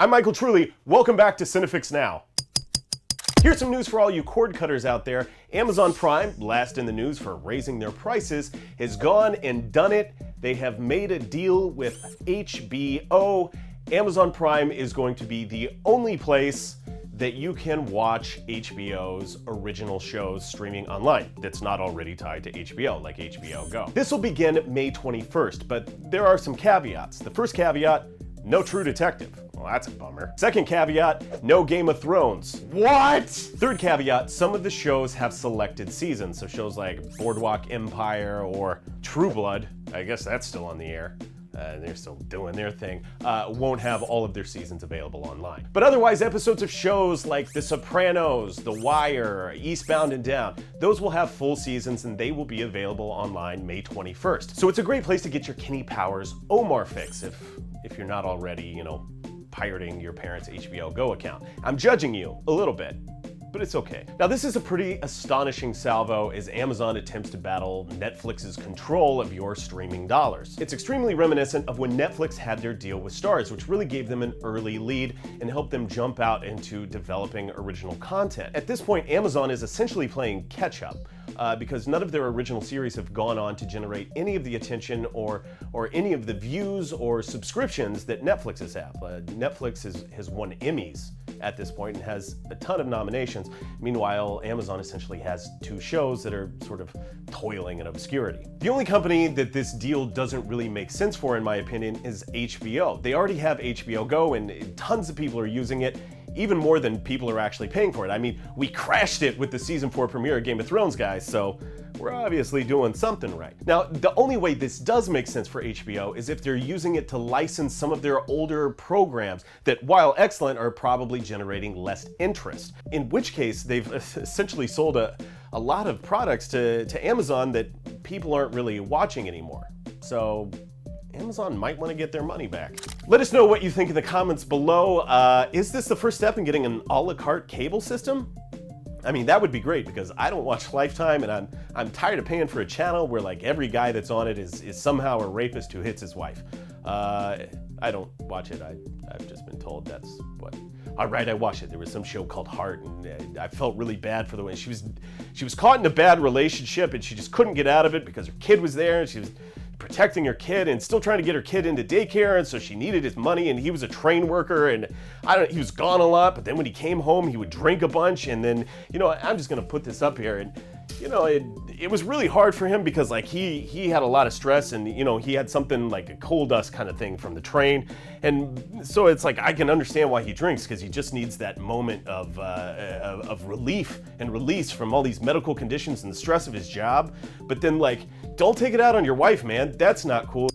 I'm Michael Truly. Welcome back to CineFix Now. Here's some news for all you cord cutters out there. Amazon Prime, last in the news for raising their prices, has gone and done it. They have made a deal with HBO. Amazon Prime is going to be the only place that you can watch HBO's original shows streaming online that's not already tied to HBO, like HBO Go. This will begin May 21st, but there are some caveats. The first caveat, no True Detective. Well, that's a bummer. Second caveat, no Game of Thrones. What? Third caveat, some of the shows have selected seasons, so shows like Boardwalk Empire or True Blood, I guess that's still on the air. They're still doing their thing, won't have all of their seasons available online. But otherwise, episodes of shows like The Sopranos, The Wire, Eastbound and Down, those will have full seasons and they will be available online May 21st. So it's a great place to get your Kenny Powers Omar fix if you're not already, pirating your parents' HBO Go account. I'm judging you a little bit, but it's okay. Now, this is a pretty astonishing salvo as Amazon attempts to battle Netflix's control of your streaming dollars. It's extremely reminiscent of when Netflix had their deal with Starz, which really gave them an early lead and helped them jump out into developing original content. At this point, Amazon is essentially playing catch up. Because none of their original series have gone on to generate any of the attention or any of the views or subscriptions that Netflix has had. Netflix has won Emmys at this point and has a ton of nominations. Meanwhile, Amazon essentially has two shows that are sort of toiling in obscurity. The only company that this deal doesn't really make sense for, in my opinion, is HBO. They already have HBO Go and tons of people are using it, even more than people are actually paying for it. I mean, we crashed it with the season 4 premiere of Game of Thrones, guys, so we're obviously doing something right. Now, the only way this does make sense for HBO is if they're using it to license some of their older programs that, while excellent, are probably generating less interest. In which case, they've essentially sold a lot of products to Amazon that people aren't really watching anymore. So Amazon might want to get their money back. Let us know what you think in the comments below. Is this the first step in getting an a la carte cable system? I mean, that would be great because I don't watch Lifetime and I'm tired of paying for a channel where like every guy that's on it is somehow a rapist who hits his wife. I don't watch it. I've just been told that's what. All right, I watched it. There was some show called Heart, and I felt really bad for the way she was caught in a bad relationship, and she just couldn't get out of it because her kid was there, and she was protecting her kid and still trying to get her kid into daycare, and so she needed his money, and he was a train worker, and he was gone a lot, but then when he came home, he would drink a bunch, and then, I'm just gonna put this up here, and it was really hard for him because like he had a lot of stress and he had something like a coal dust kind of thing from the train, and so it's like I can understand why he drinks because he just needs that moment of relief and release from all these medical conditions and the stress of his job. But then like, don't take it out on your wife, man. That's not cool.